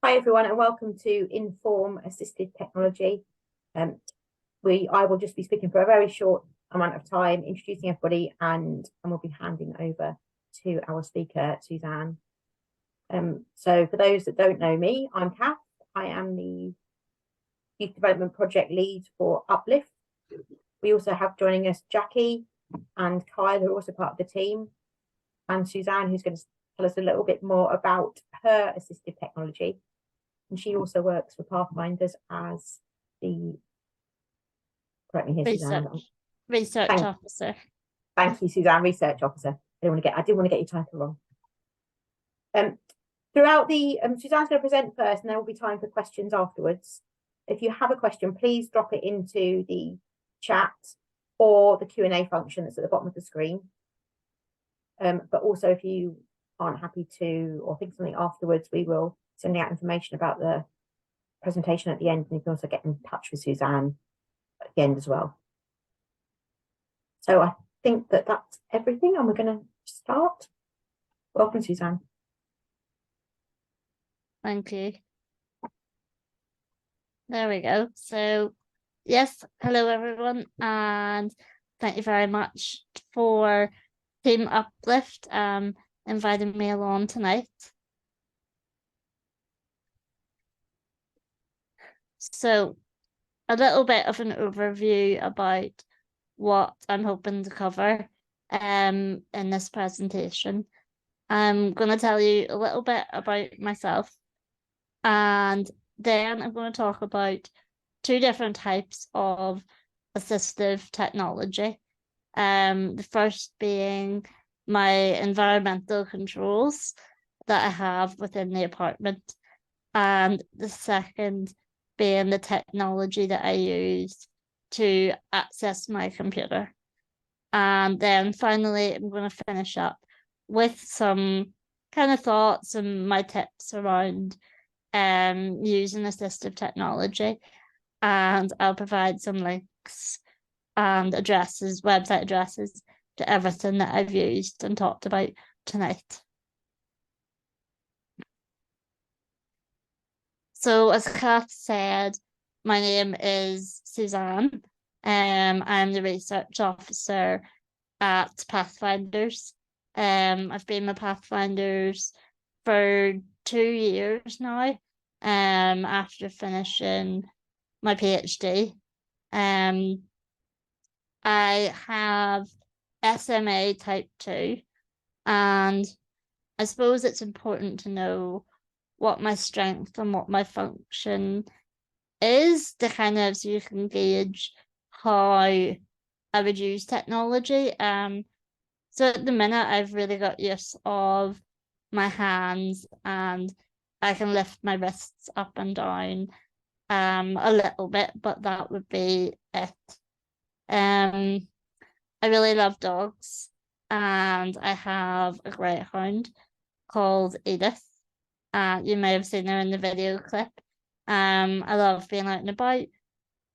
Hi everyone and welcome to INFORM Assistive Technology. I will just be speaking for a very short amount of time, introducing everybody, and we'll be handing over to our speaker, Suzanne. So for those that don't know me, I'm Kath. I am the Youth Development Project Lead for UpLift. We also have joining us Jackie and Kyle, who are also part of the team, and Suzanne, who's going to tell us a little bit more about her assistive technology. And she also works for Pathfinders as the, correct me here, Suzanne. Research officer. Thank you, Suzanne, research officer. I didn't want to get your title wrong. Throughout the, Suzanne's going to present first, and there will be time for questions afterwards. If you have a question, please drop it into the chat or the Q&A function that's at the bottom of the screen. But also, if you aren't happy to or think something afterwards, we will send out information about the presentation at the end, and you can also get in touch with Suzanne at the end as well. So I think that that's everything, and we're going to start. Welcome, Suzanne. Thank you. There we go. So yes, hello everyone, and thank you very much for Team UpLift inviting me along tonight. So a little bit of an overview about what I'm hoping to cover in this presentation. I'm going to tell you a little bit about myself, and then I'm going to talk about two different types of assistive technology. The first being my environmental controls that I have within the apartment, and the second being the technology that I use to access my computer. And then finally, I'm going to finish up with some kind of thoughts and my tips around using assistive technology. And I'll provide some links and addresses, website addresses, to everything that I've used and talked about tonight. So as Kath said, my name is Suzanne. I'm the research officer at Pathfinders. I've been with Pathfinders for 2 years now, after finishing my PhD. I have SMA type 2, and I suppose it's important to know what my strength and what my function is to kind of, so you can gauge how I would use technology. So at the minute, I've really got use of my hands, and I can lift my wrists up and down a little bit, but that would be it. I really love dogs, and I have a greyhound called Edith. You may have seen her in the video clip. I love being out and about,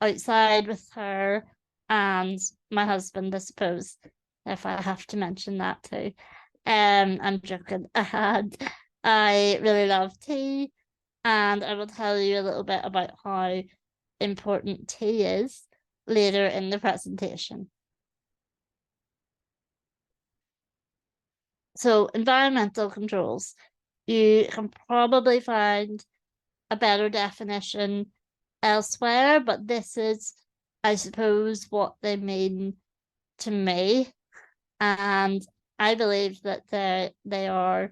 outside with her and my husband, I suppose, if I have to mention that too. I'm joking. I really love tea, and I will tell you a little bit about how important tea is later in the presentation. So environmental controls. You can probably find a better definition elsewhere, but this is, I suppose, what they mean to me. And I believe that they are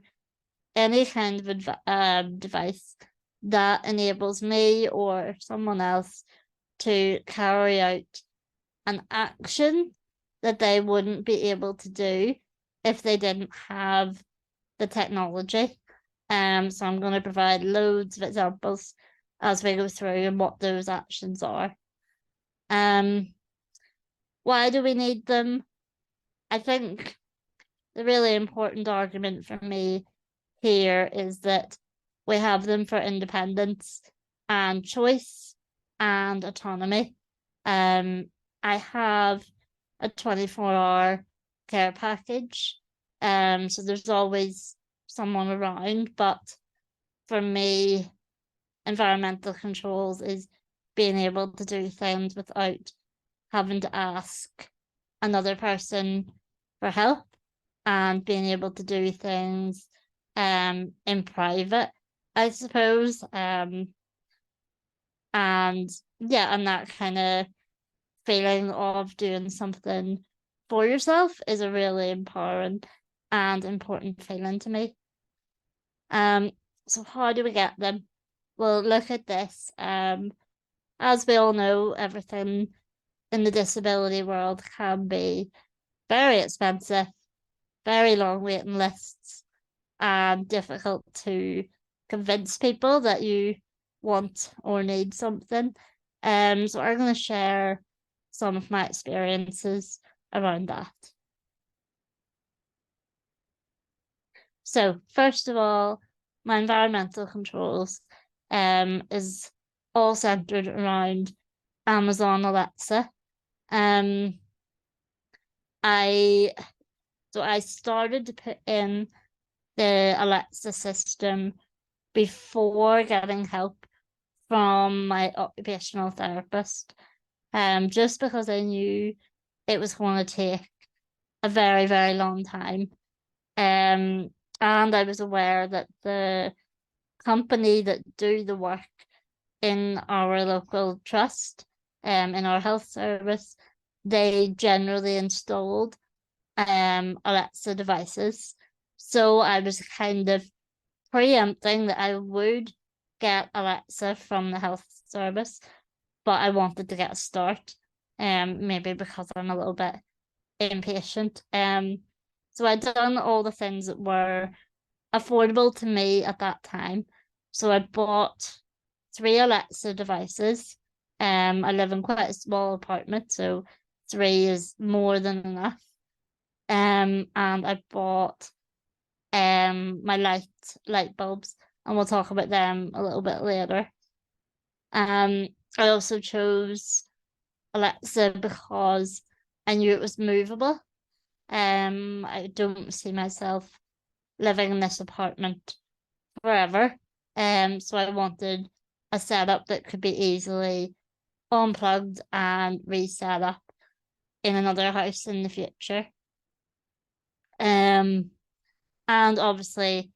any kind of device that enables me or someone else to carry out an action that they wouldn't be able to do if they didn't have the technology. So I'm going to provide loads of examples as we go through and what those actions are. Why do we need them? I think the really important argument for me here is that we have them for independence and choice and autonomy. I have a 24-hour care package, so there's always someone around, but for me, environmental controls is being able to do things without having to ask another person for help, and being able to do things in private, I suppose. And yeah, and that kind of feeling of doing something for yourself is a really empowering and important feeling to me. So how do we get them? Well, look at this. As we all know, everything in the disability world can be very expensive, very long waiting lists, and difficult to convince people that you want or need something. So I'm going to share some of my experiences around that. So first of all, my environmental controls is all centered around Amazon Alexa. I started to put in the Alexa system before getting help from my occupational therapist, just because I knew it was going to take a very, very long time. And I was aware that the company that do the work in our local trust, in our health service, they generally installed Alexa devices. So I was kind of preempting that I would get Alexa from the health service, but I wanted to get a start, maybe because I'm a little bit impatient. So I'd done all the things that were affordable to me at that time. So I bought 3 Alexa devices. I live in quite a small apartment, so 3 is more than enough. And I bought my light bulbs, and we'll talk about them a little bit later. I also chose Alexa because I knew it was movable. I don't see myself living in this apartment forever. So I wanted a setup that could be easily unplugged and reset up in another house in the future. And obviously,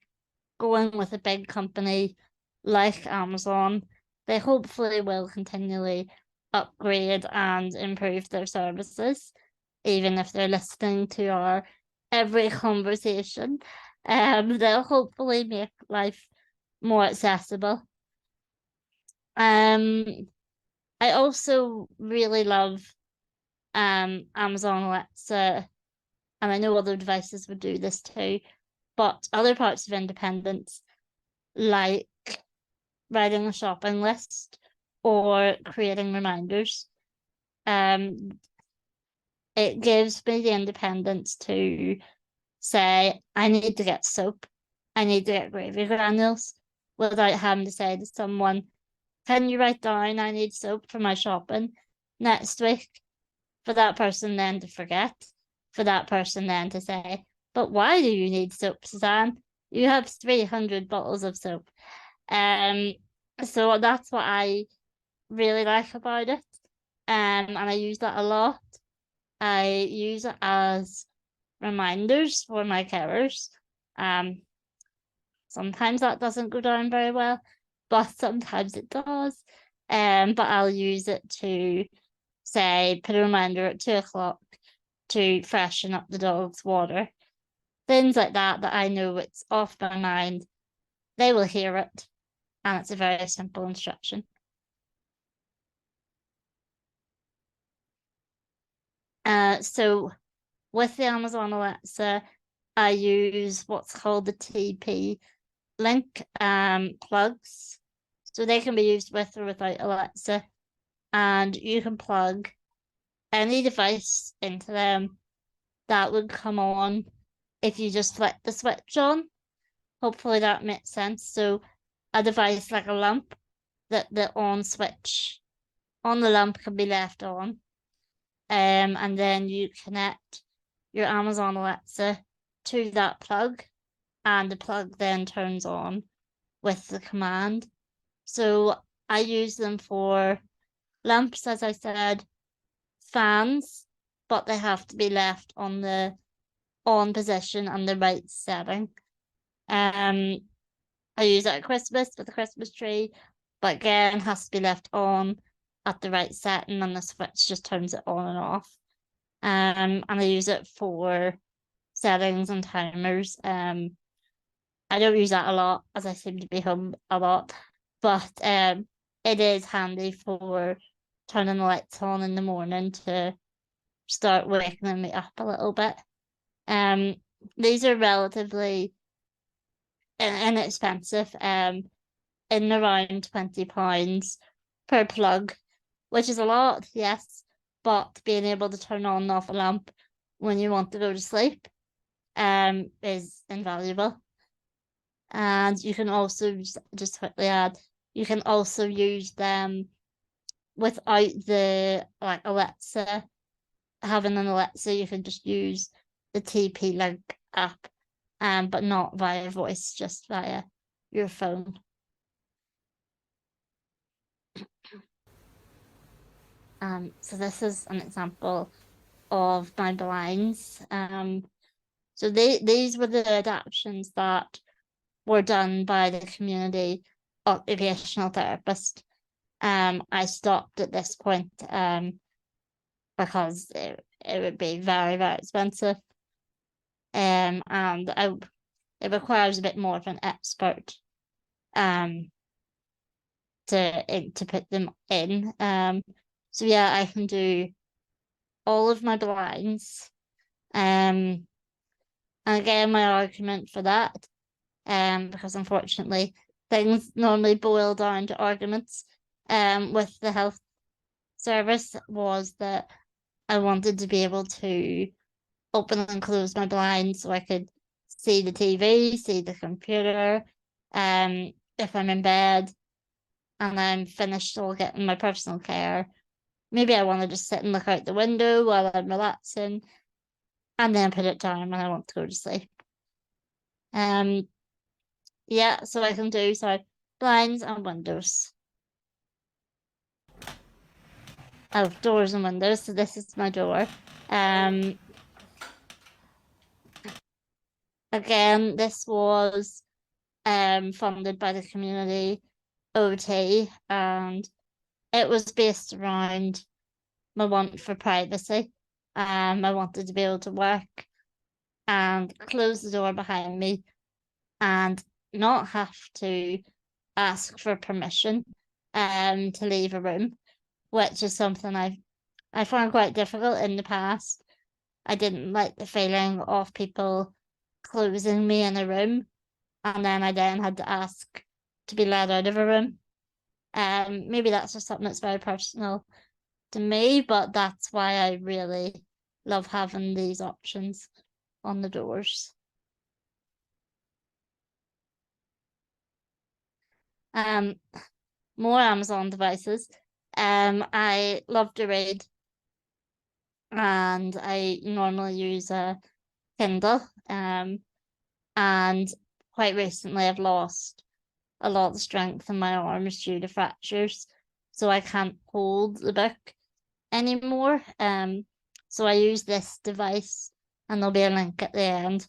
going with a big company like Amazon, they hopefully will continually upgrade and improve their services, even if they're listening to our every conversation. They'll hopefully make life more accessible. I also really love Amazon Alexa, and I know other devices would do this too, but other parts of independence, like writing a shopping list or creating reminders, it gives me the independence to say, I need to get soap, I need to get gravy granules, without having to say to someone, can you write down I need soap for my shopping next week? For that person then to forget, for that person then to say, but why do you need soap, Suzanne? You have 300 bottles of soap. So that's what I really like about it. And I use that a lot. I use it as reminders for my carers. Sometimes that doesn't go down very well, but sometimes it does. But I'll use it to say, put a reminder at 2 o'clock to freshen up the dog's water. Things like that I know it's off my mind. They will hear it, and it's a very simple instruction. So with the Amazon Alexa, I use what's called the TP-Link plugs. So they can be used with or without Alexa, and you can plug any device into them that would come on if you just flick the switch on. Hopefully that makes sense. So a device like a lamp, that the on switch on the lamp can be left on. And then you connect your Amazon Alexa to that plug, and the plug then turns on with the command. So I use them for lamps, as I said, fans, but they have to be left on the on position and the right setting. I use it at Christmas with the Christmas tree, but again, has to be left on at the right setting, and the switch just turns it on and off. And I use it for settings and timers. I don't use that a lot as I seem to be home a lot, but it is handy for turning the lights on in the morning to start waking me up a little bit. Um, these are relatively inexpensive, in around £20 per plug, which is a lot, yes, but being able to turn on and off a lamp when you want to go to sleep is invaluable. And you can also just quickly add, you can also use them without the like Alexa. Having an Alexa, you can just use the TP Link app, but not via voice, just via your phone. So this is an example of my blinds. So these were the adaptations that were done by the community occupational therapist. I stopped at this point because it would be very, very expensive. And it requires a bit more of an expert to put them in. So yeah, I can do all of my blinds. And again, my argument for that, because unfortunately things normally boil down to arguments with the health service, was that I wanted to be able to open and close my blinds so I could see the TV, see the computer, if I'm in bed and I'm finished all getting my personal care. Maybe I want to just sit and look out the window while I'm relaxing, and then put it down when I want to go to sleep. Yeah, so I can do blinds and windows. Oh, doors and windows. So this is my door. Again, this was funded by the community OT, and it was based around my want for privacy. I wanted to be able to work and close the door behind me and not have to ask for permission to leave a room, which is something I found quite difficult in the past. I didn't like the feeling of people closing me in a room, and then I had to ask to be let out of a room. Maybe that's just something that's very personal to me, but that's why I really love having these options on the doors. More Amazon devices. I love to read, and I normally use a Kindle. And quite recently I've lost a lot of strength in my arms due to fractures, so I can't hold the book anymore. So I use this device, and there'll be a link at the end,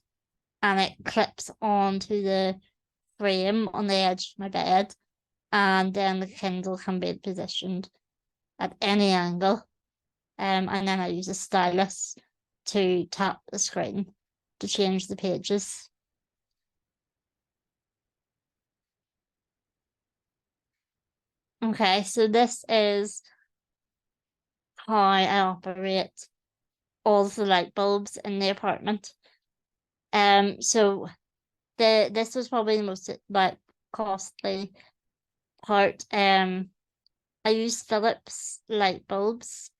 and it clips onto the frame on the edge of my bed, and then the Kindle can be positioned at any angle. And then I use a stylus to tap the screen to change the pages. Okay, so this is how I operate all the light bulbs in the apartment. So this was probably the most like costly part. I use Philips light bulbs.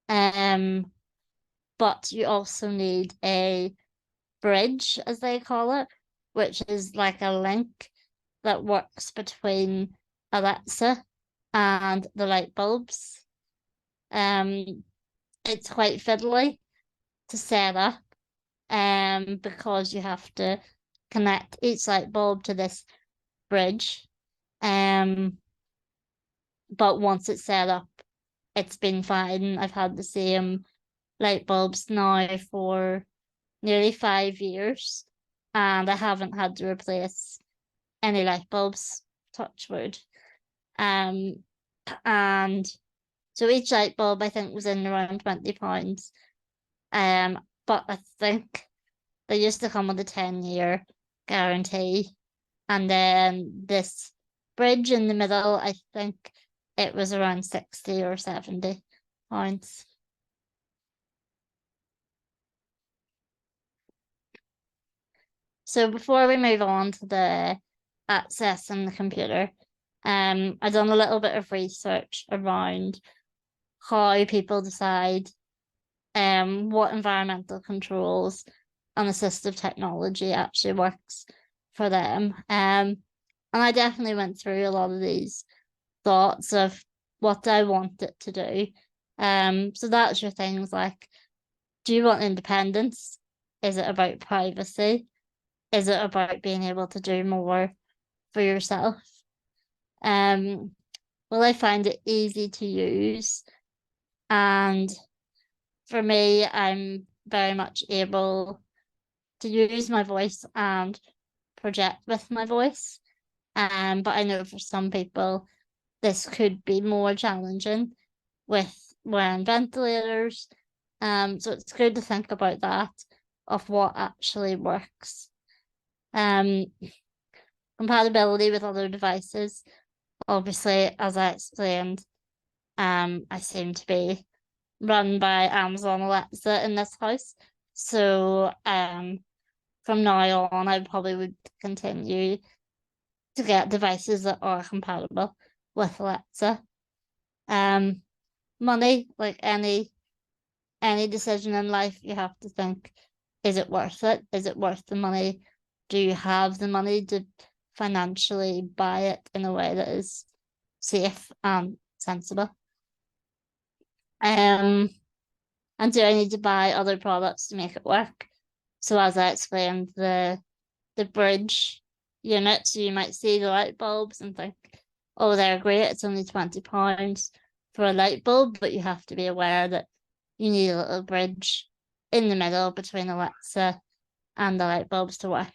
But you also need a bridge, as they call it, which is like a link that works between Alexa and the light bulbs. It's quite fiddly to set up, because you have to connect each light bulb to this bridge. but once it's set up, it's been fine. I've had the same light bulbs now for nearly 5 years, and I haven't had to replace any light bulbs, touch wood. And so each light bulb I think was in around £20. But I think they used to come with a 10-year guarantee. And then this bridge in the middle, I think it was around £60 or £70. So before we move on to the access and the computer, I've done a little bit of research around how people decide what environmental controls and assistive technology actually works for them. And I definitely went through a lot of these thoughts of what I want it to do. So that's your things like, do you want independence? Is it about privacy? Is it about being able to do more for yourself? Will I find it easy to use? And for me, I'm very much able to use my voice and project with my voice. But I know for some people, this could be more challenging with wearing ventilators. So it's good to think about that, of what actually works. Compatibility with other devices. Obviously, as I explained, I seem to be run by Amazon Alexa in this house. So from now on, I probably would continue to get devices that are compatible with Alexa. Money, like any decision in life, you have to think, is it worth it? Is it worth the money? Do you have the money to financially buy it in a way that is safe and sensible? And do I need to buy other products to make it work? So as I explained, the bridge unit, so you might see the light bulbs and think, oh, they're great, it's only £20 for a light bulb, but you have to be aware that you need a little bridge in the middle between Alexa and the light bulbs to work.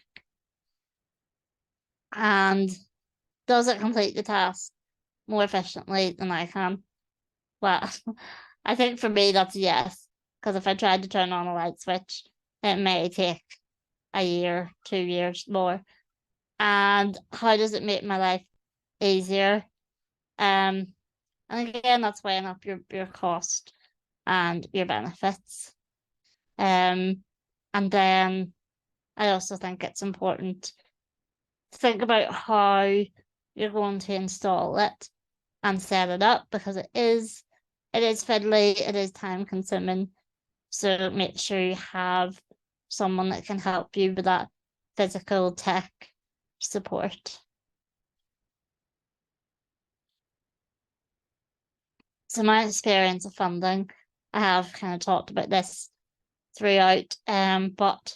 And does it complete the task more efficiently than I can? Well, I think for me that's a yes, because if I tried to turn on a light switch, it may take a year, 2 years more. And how does it make my life easier? And again, that's weighing up your cost and your benefits. And then I also think it's important to think about how you're going to install it and set it up, because it is fiddly, it is time consuming. So make sure you have someone that can help you with that physical tech support. So my experience of funding, I have kind of talked about this throughout, but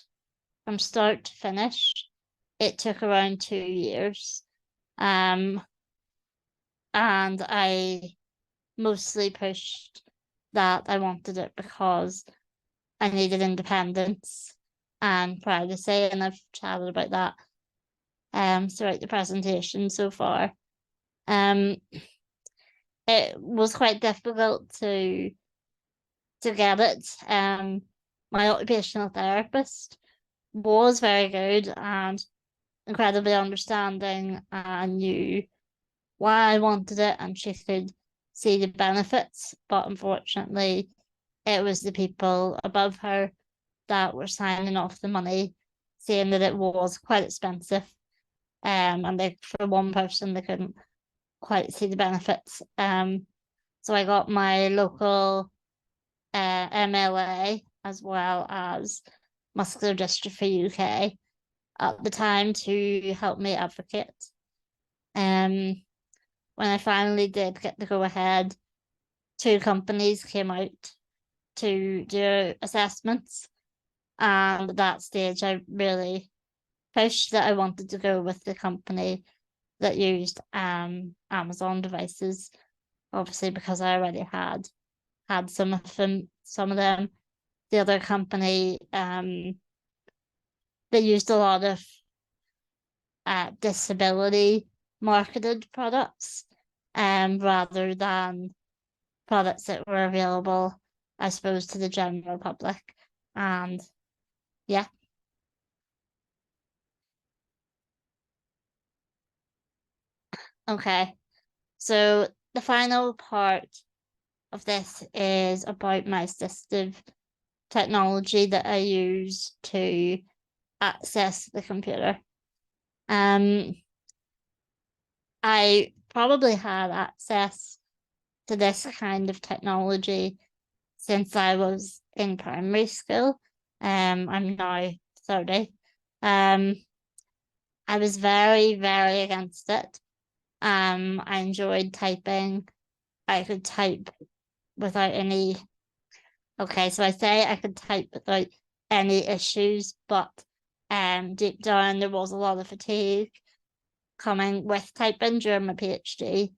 from start to finish, it took around 2 years. And I mostly pushed that I wanted it because I needed independence and privacy, and I've chatted about that throughout the presentation so far. It was quite difficult to get it. My occupational therapist was very good and incredibly understanding and knew why I wanted it, and she could see the benefits, but unfortunately it was the people above her that were signing off the money, saying that it was quite expensive, and for one person they couldn't quite see the benefits. So I got my local MLA as well as Muscular Dystrophy UK at the time to help me advocate. When I finally did get the go-ahead, 2 companies came out to do assessments, and at that stage I really pushed that I wanted to go with the company that used Amazon devices, obviously because I already had some of them. The other company, they used a lot of disability marketed products, rather than products that were available, I suppose, to the general public. And yeah. Okay. So the final part of this is about my assistive technology that I use to access the computer. I probably had access to this kind of technology since I was in primary school. I'm now 30. I was very, very against it. I enjoyed typing. I could type without any. Okay, so I say I could type without any issues, but deep down there was a lot of fatigue coming with typing during my PhD.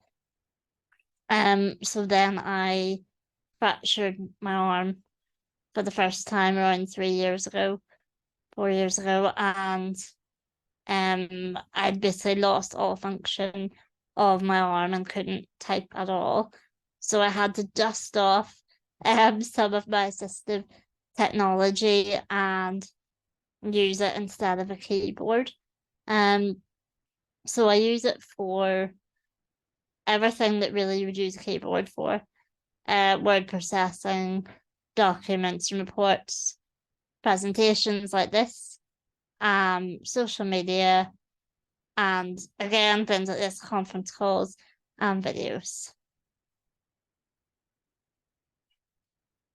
So then I fractured my arm for the first time around 3 years ago, 4 years ago, and I'd basically lost all function of my arm and couldn't type at all. So I had to dust off some of my assistive technology and use it instead of a keyboard. So I use it for everything that really you would use a keyboard for. Word processing, documents and reports, presentations like this, social media, and again, things like this, conference calls and videos.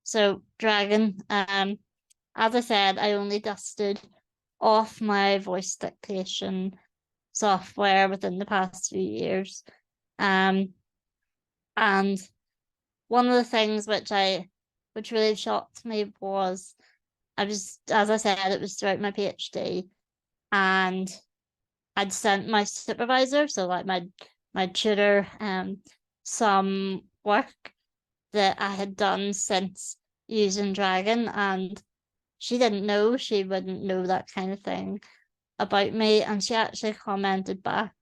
So Dragon, as I said, I only dusted off my voice dictation software within the past few years. And one of the things which really shocked me was as I said, it was throughout my PhD, and I'd sent my supervisor, so like my tutor, some work that I had done since using Dragon, and she wouldn't know that kind of thing about me, and she actually commented back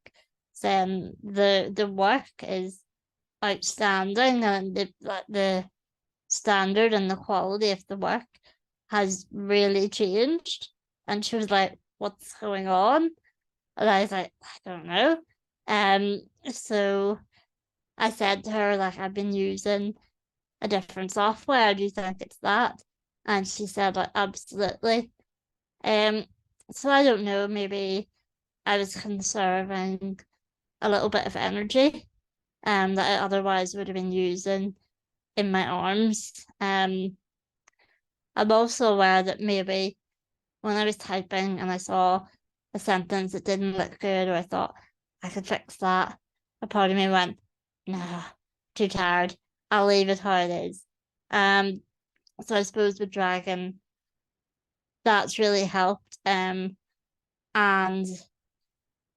saying the work is outstanding, and the standard and the quality of the work has really changed. And she was like, "What's going on?" And I was like, "I don't know." So I said to her, like, "I've been using a different software. Do you think it's that?" And she said, like, "Absolutely." Um, so I don't know, maybe I was conserving a little bit of energy that I otherwise would have been using in my arms. I'm also aware that maybe when I was typing and I saw a sentence that didn't look good, or I thought I could fix that, a part of me went, "No, too tired. I'll leave it how it is." So I suppose with Dragon, that's really helped. And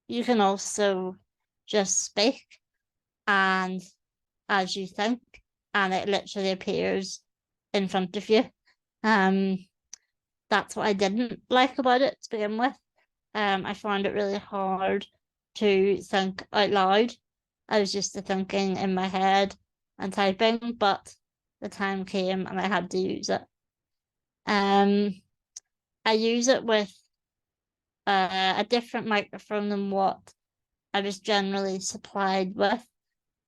you can also just speak and as you think, and it literally appears in front of you. That's what I didn't like about it to begin with. I found it really hard to think out loud. I was used to thinking in my head and typing, but the time came and I had to use it. I use it with a different microphone than what I was generally supplied with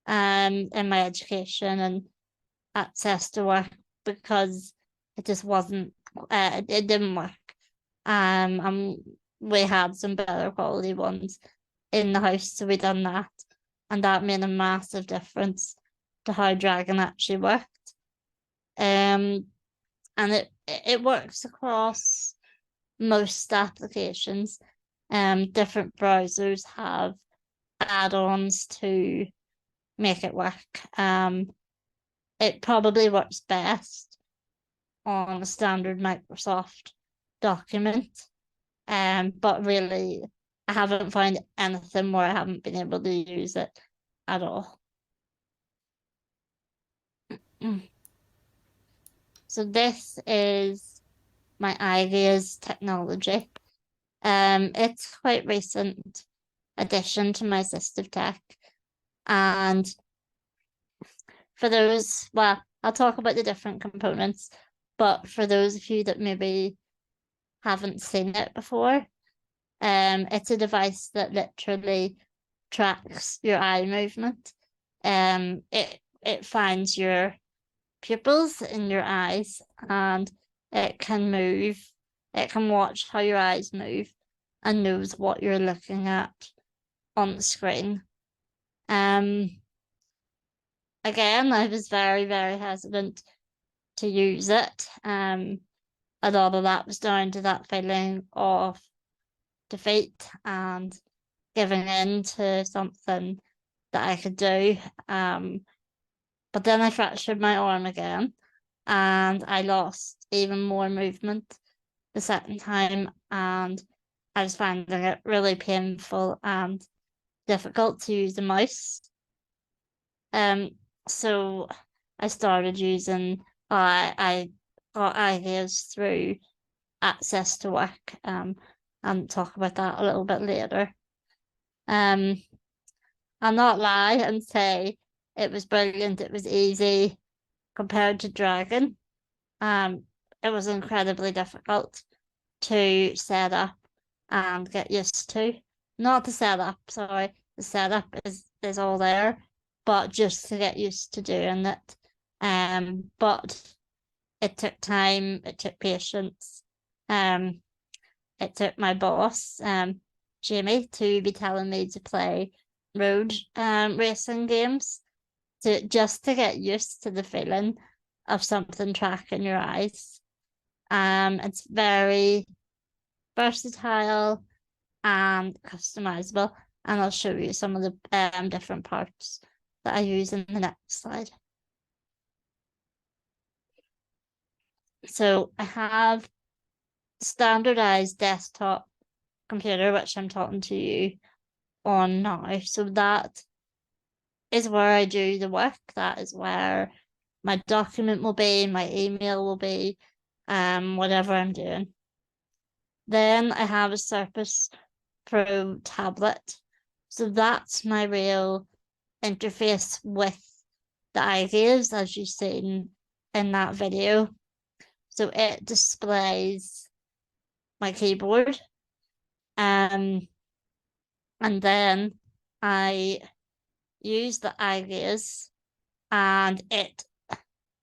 in my education and access to work, because it just wasn't it didn't work. And we had some better quality ones in the house, so we done that, and that made a massive difference to how Dragon actually worked. And it works across most applications. Different browsers have add-ons to make it work. It probably works best on a standard Microsoft document. But really, I haven't found anything where I haven't been able to use it at all. So this is my ideas technology. It's quite recent addition to my assistive tech. And for those, well, I'll talk about the different components, but for those of you that maybe haven't seen it before, it's a device that literally tracks your eye movement. It finds your pupils in your eyes, and it can move. It can watch how your eyes move and knows what you're looking at on the screen. Again, I was very, very hesitant to use it. A lot of that was down to that feeling of defeat and giving in to something that I could do. But then I fractured my arm again and I lost even more movement the second time, and I was finding it really painful and difficult to use the mouse. So I started using I got ideas through access to work, and talk about that a little bit later. I'll not lie and say it was brilliant, it was easy compared to Dragon. It was incredibly difficult to set up and get used to. Not the setup, sorry, the setup is all there, but just to get used to doing it. But it took time, it took patience. It took my boss, Jamie, to be telling me to play road racing games to get used to the feeling of something tracking your eyes. It's very versatile and customizable, and I'll show you some of the different parts that I use in the next slide. So I have standardized desktop computer, which I'm talking to you on now. So that is where I do the work. That is where my document will be, my email will be, whatever I'm doing. Then I have a Surface Pro tablet. So that's my real interface with the ideas, as you've seen in that video. So it displays my keyboard. And then I use the ideas and it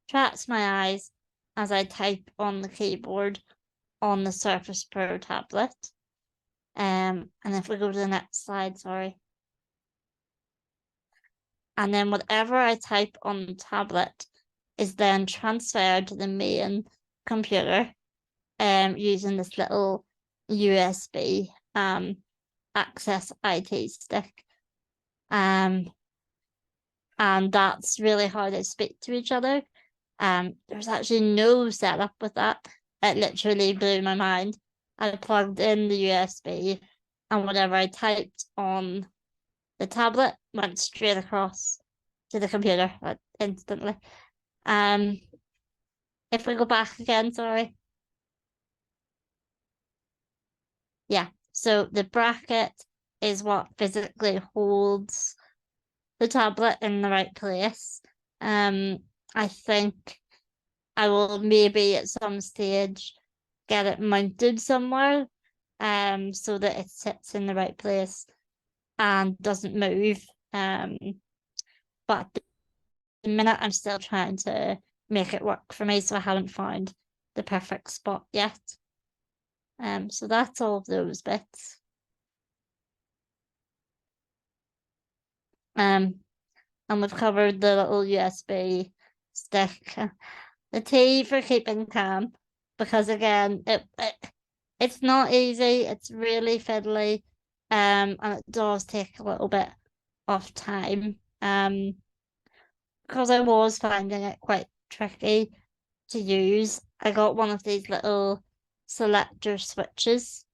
tracks my eyes as I type on the keyboard on the Surface Pro tablet. And if we go to the next slide, sorry. And then whatever I type on the tablet is then transferred to the main computer using this little USB access IT stick. And that's really how they speak to each other. There's actually no setup with that. It literally blew my mind. I plugged in the USB and whatever I typed on the tablet went straight across to the computer instantly. If we go back again, sorry. Yeah, so the bracket is what physically holds the tablet in the right place. I think I will maybe at some stage get it mounted somewhere, so that it sits in the right place and doesn't move. But the minute I'm still trying to make it work for me, so I haven't found the perfect spot yet. So that's all of those bits. And we've covered the little USB stick, the T for keeping calm, because again, it's not easy. It's really fiddly, and it does take a little bit of time. Because I was finding it quite tricky to use. I got one of these little selector switches,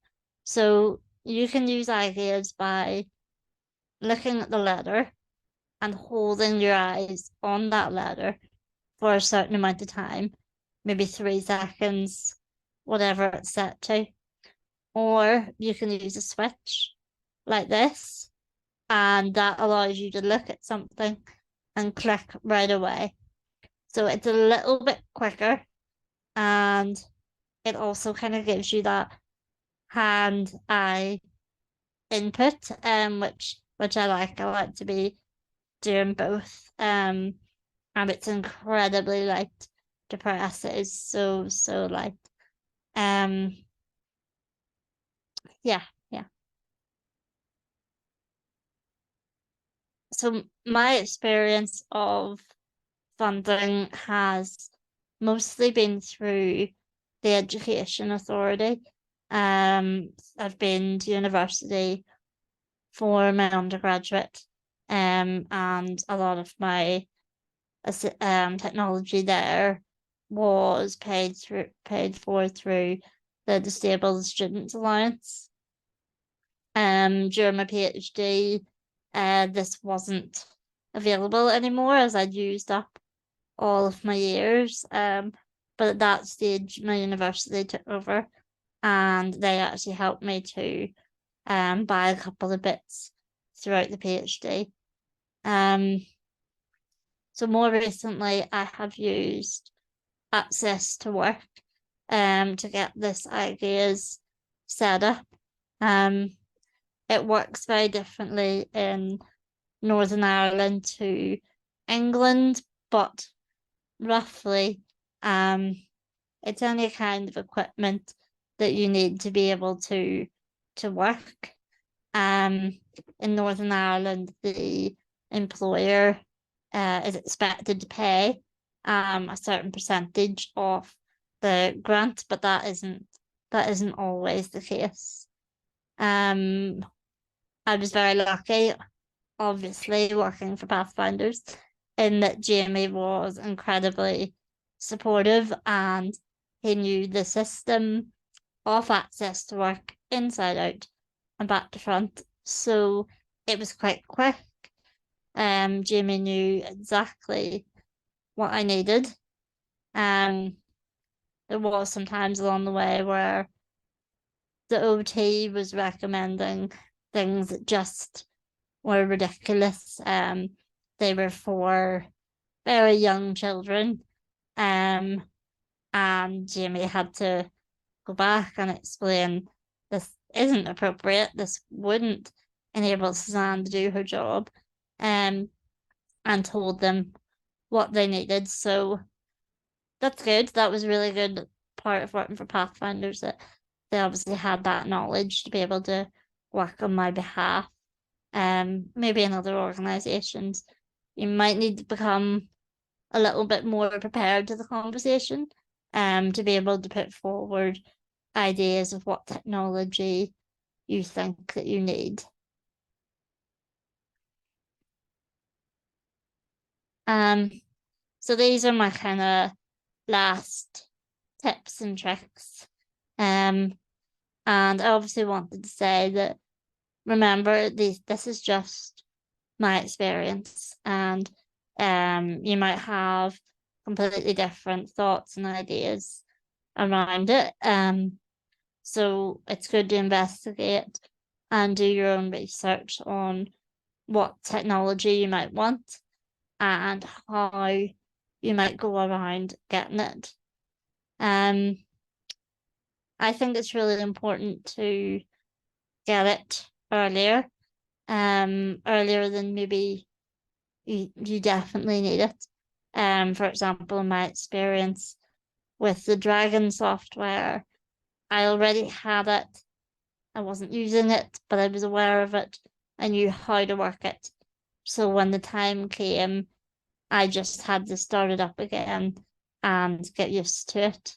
so you can use ideas by looking at the letter and holding your eyes on that letter for a certain amount of time, maybe 3 seconds, whatever it's set to. Or you can use a switch like this, and that allows you to look at something and click right away. So it's a little bit quicker, and it also kind of gives you that hand-eye input, which I like. I like to be doing both. And it's incredibly light to press. It is so light. Yeah. So my experience of funding has mostly been through the Education Authority. I've been to university for my undergraduate, and a lot of my technology there was paid for through the Disabled Students Alliance. During my PhD, this wasn't available anymore as I'd used up all of my years. But at that stage, my university took over, and they actually helped me to buy a couple of bits throughout the PhD. So more recently, I have used Access to Work to get this ideas set up. It works very differently in Northern Ireland to England, but roughly, it's any kind of equipment that you need to be able to work. In Northern Ireland, the employer is expected to pay a certain percentage of the grant, but that isn't always the case. I was very lucky, obviously, working for Pathfinders, in that Jamie was incredibly supportive, and he knew the system of Access to Work inside out and back to front. So it was quite quick. Jamie knew exactly what I needed. There was some times along the way where the OT was recommending things that just were ridiculous. They were for very young children. And Jamie had to go back and explain this isn't appropriate. This wouldn't enable Suzanne to do her job. And told them what they needed. So that's good. That was a really good part of working for Pathfinders, that they obviously had that knowledge to be able to work on my behalf. Maybe in other organizations, you might need to become a little bit more prepared to the conversation, to be able to put forward ideas of what technology you think that you need. So these are my kind of last tips and tricks. And I obviously wanted to say that, remember, this is just my experience, and you might have completely different thoughts and ideas around it. So it's good to investigate and do your own research on what technology you might want and how you might go around getting it. I think it's really important to get it earlier, earlier than maybe you definitely need it. For example, in my experience with the Dragon software, I already had it. I wasn't using it, but I was aware of it. I knew how to work it. So when the time came, I just had to start it up again and get used to it.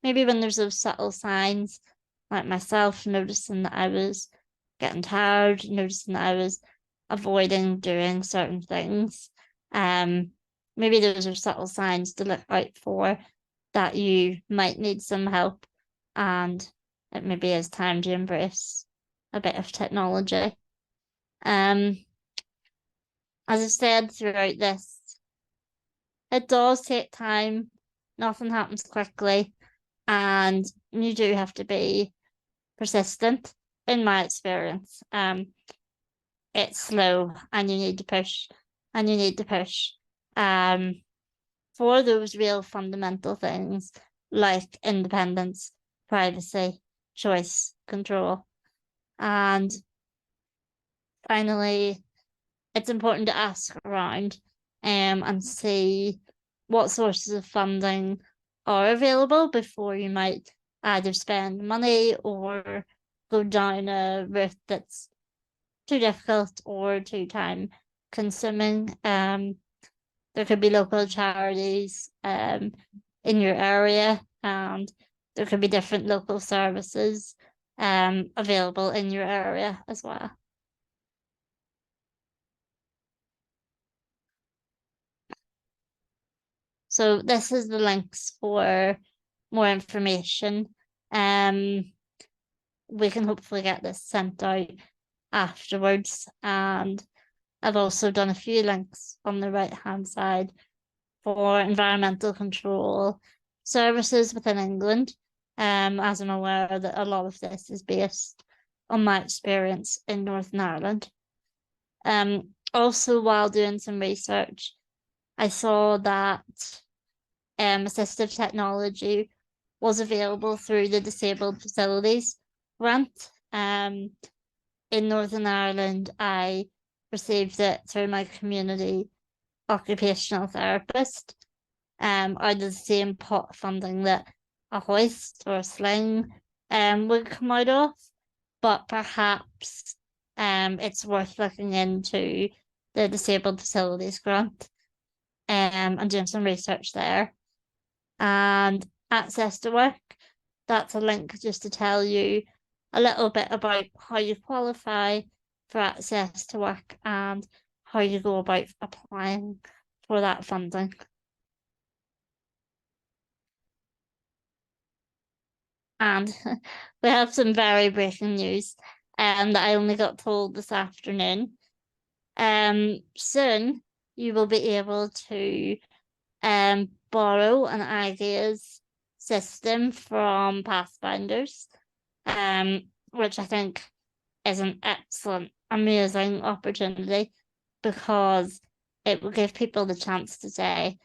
Maybe when there's those subtle signs, like myself noticing that I was getting tired, noticing that I was avoiding doing certain things. Maybe those are subtle signs to look out for, that you might need some help, and it maybe is time to embrace a bit of technology. As I said throughout this it does take time. Nothing happens quickly, and you do have to be persistent. In my experience, it's slow, and you need to push, and you need to push, for those real fundamental things like independence, privacy, choice, control, and finally, it's important to ask around, and see what sources of funding are available before you might either spend money or go down a route that's too difficult or too time consuming. There could be local charities in your area, and there could be different local services available in your area as well. So this is the links for more information. We can hopefully get this sent out afterwards, and I've also done a few links on the right hand side for environmental control services within England, as I'm aware that a lot of this is based on my experience in Northern Ireland. Also, while doing some research, I saw that assistive technology was available through the Disabled Facilities Grant. In Northern Ireland, I received it through my community occupational therapist, out of the same pot funding that a hoist or a sling would come out of, but perhaps it's worth looking into the Disabled Facilities Grant and doing some research there. And Access to Work, that's a link just to tell you a little bit about how you qualify for access to work and how you go about applying for that funding. And we have some very breaking news that I only got told this afternoon. Soon you will be able to borrow an ideas system from Pathfinders, which I think is an excellent, amazing opportunity, because it will give people the chance to say,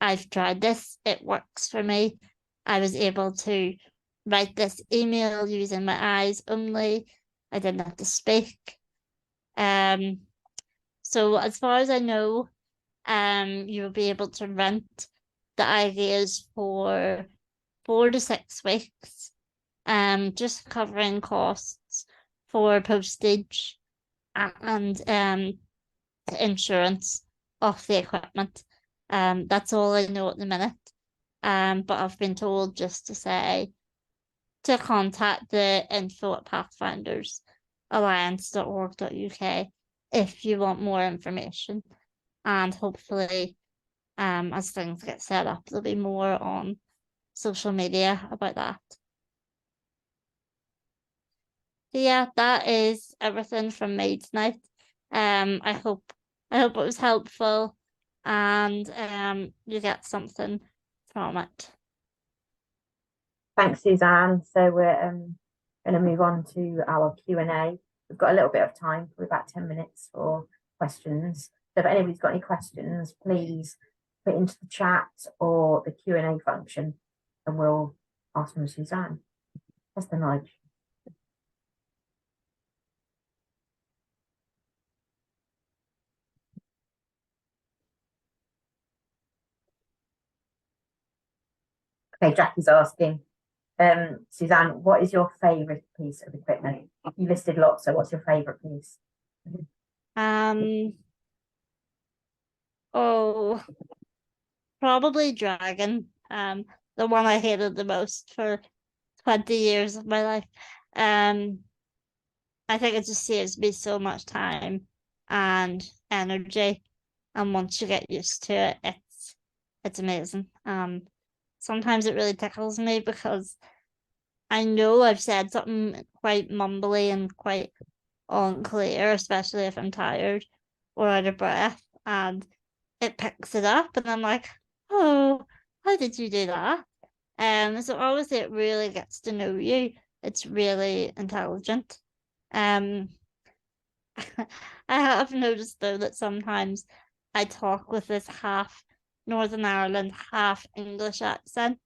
I've tried this, it works for me. I was able to write this email using my eyes only. I didn't have to speak. So as far as I know, you will be able to rent the ideas for 4 to 6 weeks, just covering costs for postage and insurance of the equipment. That's all I know at the minute. But I've been told just to say to contact the info at pathfindersalliance.org.uk if you want more information. And hopefully, as things get set up, there'll be more on social media about that. So yeah, that is everything from me tonight. I hope it was helpful, and you get something from it. Thanks, Suzanne. So we're going to move on to our Q&A. We've got a little bit of time, for about 10 minutes for questions. So if anybody's got any questions, please put into the chat or the Q&A function, and we'll ask them to Suzanne. That's the nudge. Okay, Jackie's asking, Suzanne, what is your favourite piece of equipment? You listed lots, so what's your favourite piece? Oh, probably Dragon. The one I hated the most for 20 years of my life. I think it just saves me so much time and energy, and once you get used to it, it's amazing. Sometimes it really tickles me because I know I've said something quite mumbly and quite unclear, especially if I'm tired or out of breath, and it picks it up, and I'm like, oh, how did you do that? So obviously it really gets to know you. It's really intelligent. Um, I have noticed though that sometimes I talk with this half Northern Ireland, half English accent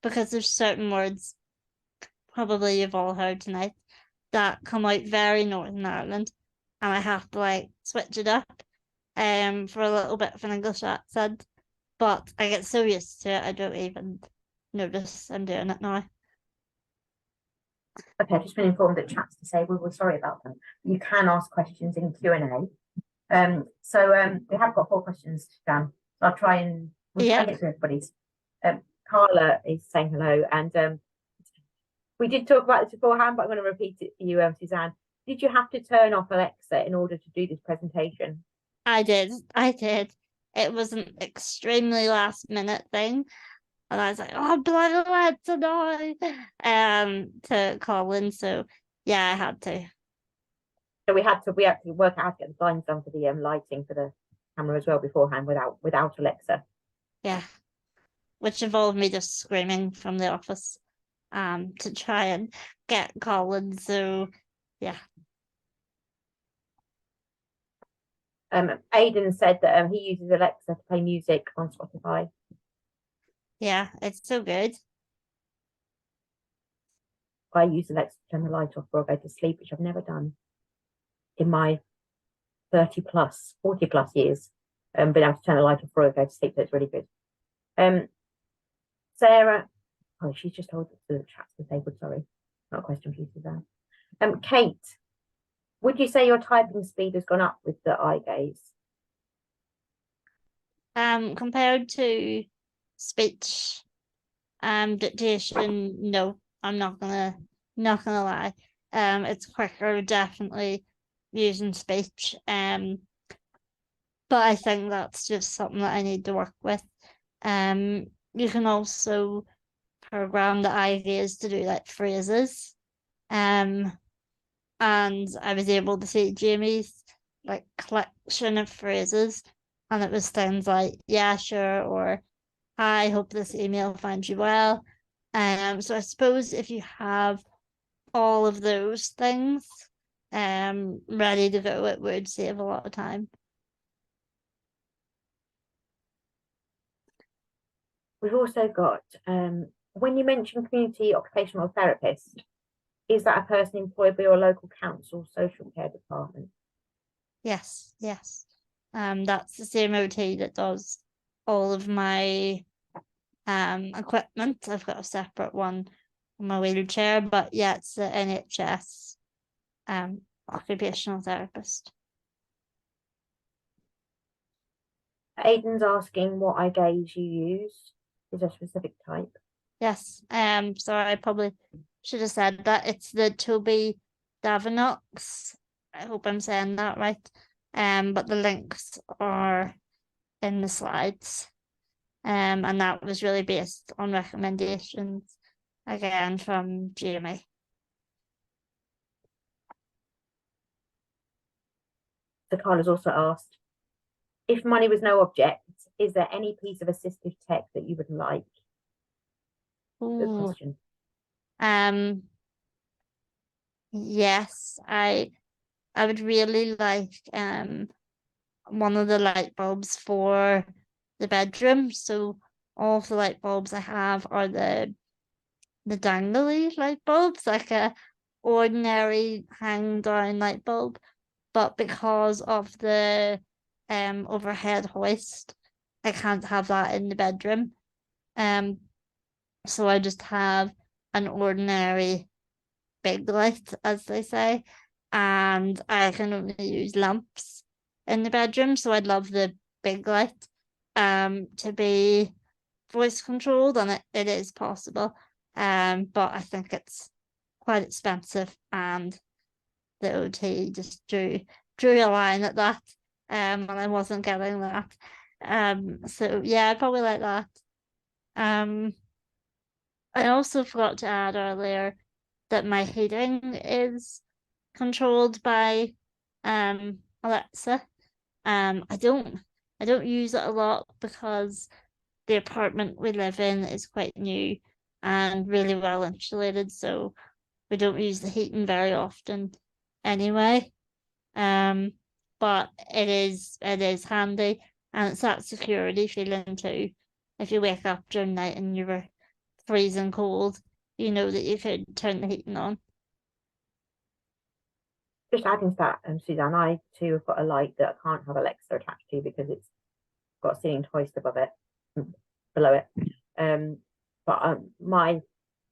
because there's certain words probably you've all heard tonight that come out very Northern Ireland, and I have to like switch it up for a little bit of an English accent. But I get so used to it, I don't even notice I'm doing it now. Okay, I've just been informed that chat's disabled. We're sorry about that. You can ask questions in Q&A. We have got 4 questions, Dan. So I'll try and we'll try and get through everybody's. Carla is saying hello, and we did talk about this beforehand, but I'm going to repeat it for you, Suzanne. Did you have to turn off Alexa in order to do this presentation? I did. It was an extremely last minute thing. And I was like, oh, bloody Alexa now, to Colin. So yeah, I had to. So we had to work out how to get the blinds done for the lighting for the camera as well beforehand without Alexa. Yeah. Which involved me just screaming from the office to try and get Colin. So yeah. Aidan said that he uses Alexa to play music on Spotify. Yeah, it's so good. I use Alexa to turn the light off before I go to sleep, which I've never done in my 40 plus years. Been able to turn the light off before I go to sleep, so it's really good. Sarah, oh, she's just told the chat's disabled, sorry. Not a question for you, Suzanne. Kate, would you say your typing speed has gone up with the eye gaze? Compared to speech dictation, no, I'm not gonna lie. It's quicker, definitely using speech. But I think that's just something that I need to work with. You can also program the eye gaze to do like phrases. And I was able to see Jamie's like collection of phrases, and it was things like "yeah, sure" or "I hope this email finds you well." So I suppose if you have all of those things ready to go, it would save a lot of time. We've also got when you mention community occupational therapist, is that a person employed by your local council social care department? Yes. That's the same OT that does all of my equipment. I've got a separate one on my wheelchair, but yeah, it's the NHS occupational therapist. Aidan's asking what eye gaze you use. Is there a specific type? Yes. Sorry, I probably should have said that. It's the Toby Davinox. I hope I'm saying that right. But the links are in the slides. And that was really based on recommendations again from Jamie. So Carla's also asked, if money was no object, is there any piece of assistive tech that you would like? Good Ooh. question. Yes, I would really like one of the light bulbs for the bedroom. So all of the light bulbs I have are the dangly light bulbs, like a ordinary hang down light bulb. But because of the overhead hoist, I can't have that in the bedroom. So I just have an ordinary big light, as they say, and I can only use lamps in the bedroom. So I'd love the big light to be voice controlled, and it is possible. But I think it's quite expensive, and the OT just drew a line at that. And I wasn't getting that. So yeah, I'd probably like that. I also forgot to add earlier that my heating is controlled by Alexa. I don't use it a lot because the apartment we live in is quite new and really well insulated, so we don't use the heating very often anyway. But it is handy, and it's that security feeling too. If you wake up during the night and you were freezing cold, you know that you could turn the heating on. Just adding to that, Suzanne, I too have got a light that I can't have Alexa attached to because it's got a ceiling hoist above it, below it. But my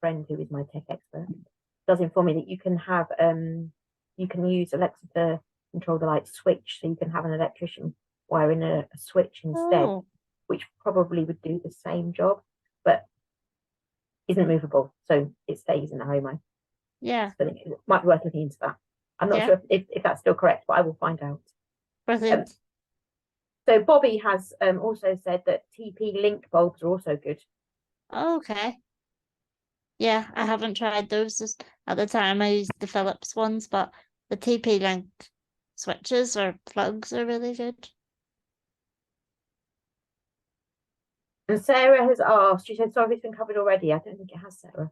friend, who is my tech expert, does inform me that you can have you can use Alexa to control the light switch, so you can have an electrician wiring a switch instead, Oh, which probably would do the same job, but isn't movable, so it stays in the home. yeah, So it might be worth looking into that. I'm not yeah, sure if that's still correct, but I will find out. brilliant. So Bobby has also said that TP link bulbs are also good. Okay. Yeah, I haven't tried those. Just at the time I used the Philips ones, but the TP-Link switches or plugs are really good. And Sarah has asked, she said, sorry if it's been covered already. I don't think it has, Sarah.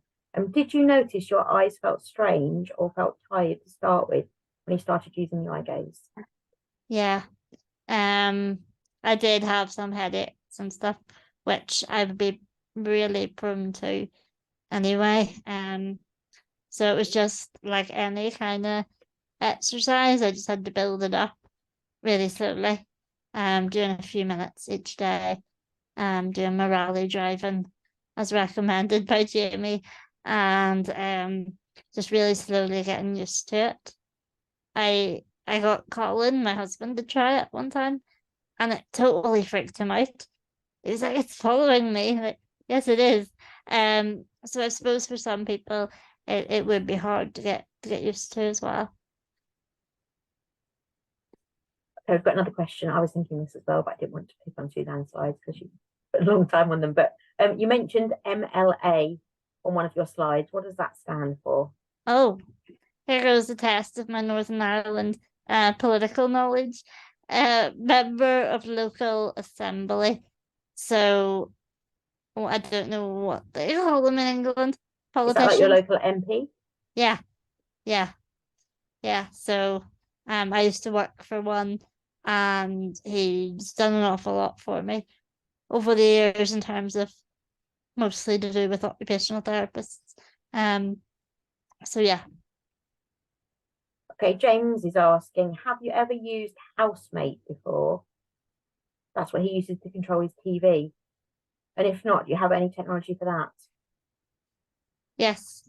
Did you notice your eyes felt strange or felt tired to start with when you started using the eye gaze? Yeah. I did have some headaches and stuff, which I would be really prone to anyway. So it was just like any kind of exercise. I just had to build it up really slowly. Doing a few minutes each day. Doing my rally driving as recommended by Jamie, and just really slowly getting used to it. I got Colin, my husband, to try it one time, and it totally freaked him out. He was like, "It's following me." Like, yes, it is. So I suppose for some people, it would be hard to get used to as well. Okay, I've got another question. I was thinking this as well, but I didn't want to pick on Suzanne's slides because she put a long time on them. But you mentioned MLA on one of your slides. What does that stand for? Oh, here goes the test of my Northern Ireland political knowledge. Member of local assembly. So I don't know what they call them in England. Is that like your Politicians. local MP? Yeah, yeah, yeah. So I used to work for one, and he's done an awful lot for me over the years in terms of mostly to do with occupational therapists. Um, so yeah. Okay, James is asking, have you ever used Housemate before? That's what he uses to control his TV. And if not, do you have any technology for that? Yes.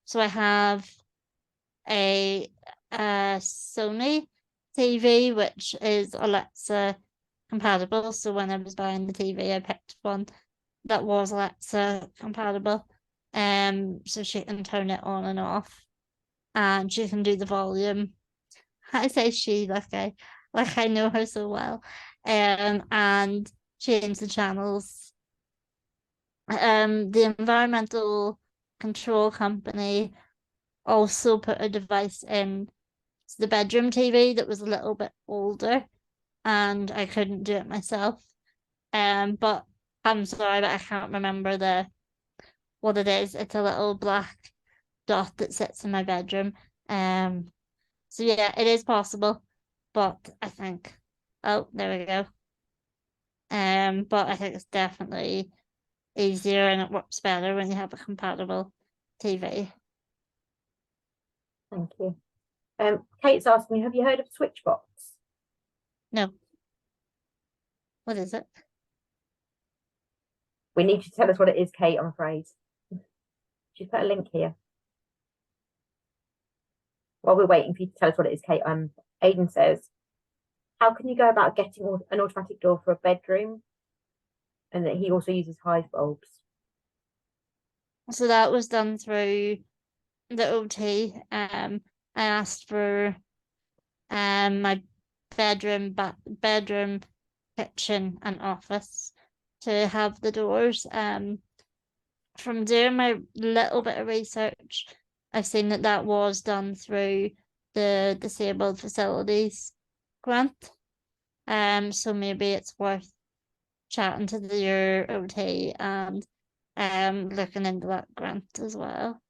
So I have a Sony TV, which is Alexa compatible. So when I was buying the TV, I picked one that was Alexa compatible. So she can turn it on and off, and she can do the volume. I say she like I know her so well. And change the channels. The environmental control company also put a device in the bedroom TV that was a little bit older, and I couldn't do it myself. But I'm sorry, but I can't remember what it is. It's a little black dot that sits in my bedroom. So yeah, it is possible, but I think, oh, there we go. But I think it's definitely easier and it works better when you have a compatible TV. Thank you. Kate's asking, have you heard of Switchbox? No, what is it? We need you to tell us what it is, Kate, I'm afraid. She's put a link here. While we're waiting for you to tell us what it is, Kate, Aidan says, how can you go about getting an automatic door for a bedroom? And that he also uses hive bulbs. So that was done through the OT. I asked for my bedroom, kitchen, and office to have the doors. From doing my little bit of research, I've seen that was done through the disabled facilities grant. So maybe it's worth chatting to your OT and looking into that grant as well.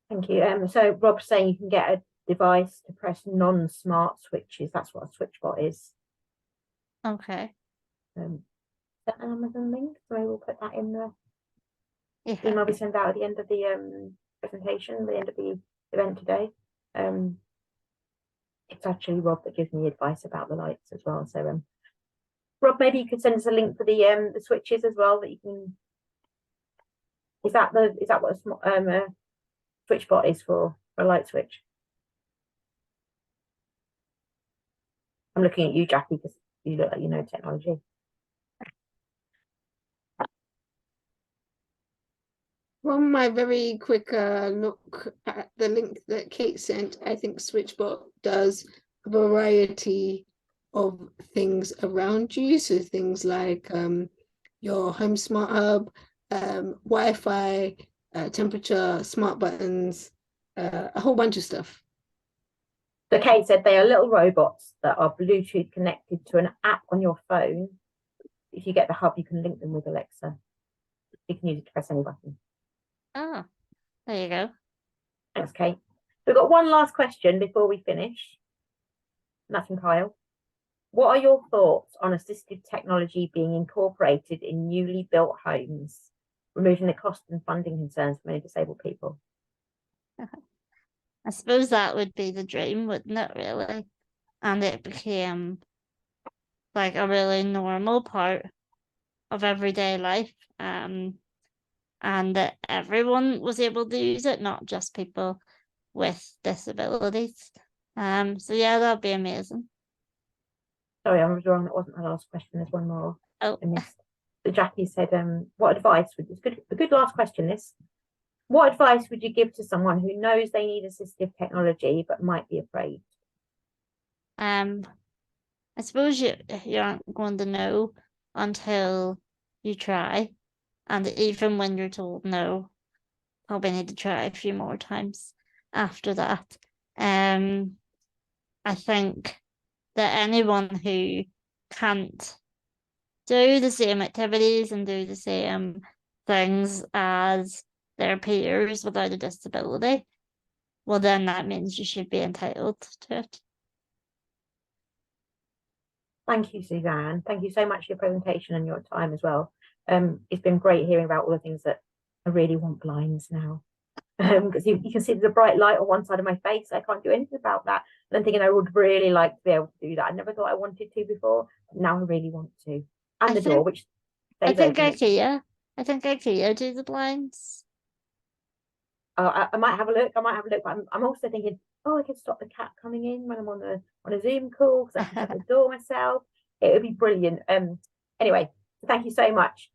Thank you. So Rob's saying you can get a device to press non-smart switches. That's what a switch bot is. Okay. Is that an Amazon link? So we'll put that in the Yeah. email we send out at the end of the presentation, the end of the event today. It's actually Rob that gives me advice about the lights as well. So Rob, maybe you could send us a link for the switches as well that you can. Is that what a switch bot is for a light switch? I'm looking at you, Jackie, because you look like you know technology. From my very quick look at the link that Kate sent, I think SwitchBot does a variety of things around you. So things like your home smart hub, Wi-Fi, temperature, smart buttons, a whole bunch of stuff. So Kate said they are little robots that are Bluetooth connected to an app on your phone. If you get the hub, you can link them with Alexa. You can use it to press any button. Oh, there you go. Thanks, Kate. We've got one last question before we finish. And that's from Kyle. What are your thoughts on assistive technology being incorporated in newly built homes, removing the cost and funding concerns for many disabled people? I suppose that would be the dream, wouldn't it, really? And it became like a really normal part of everyday life. And that everyone was able to use it, not just people with disabilities. So yeah, that'd be amazing. Sorry, I was wrong. That wasn't the last question. There's one more Oh, I missed. So Jackie said, what advice would a good last question this. What advice would you give to someone who knows they need assistive technology but might be afraid? I suppose you aren't going to know until you try. And even when you're told no, probably need to try a few more times after that. I think that anyone who can't do the same activities and do the same things as their peers without a disability, well, then that means you should be entitled to it. Thank you, Suzanne. Thank you so much for your presentation and your time as well. It's been great hearing about all the things that I really want blinds now. Because you can see there's a bright light on one side of my face. I can't do anything about that. And I'm thinking I would really like to be able to do that. I never thought I wanted to before. But now I really want to. And the door, which I think IKEA do the blinds. I might have a look. But I'm also thinking, I could stop the cat coming in when I'm on a Zoom call because I can shut the door myself. It would be brilliant. Anyway, thank you so much.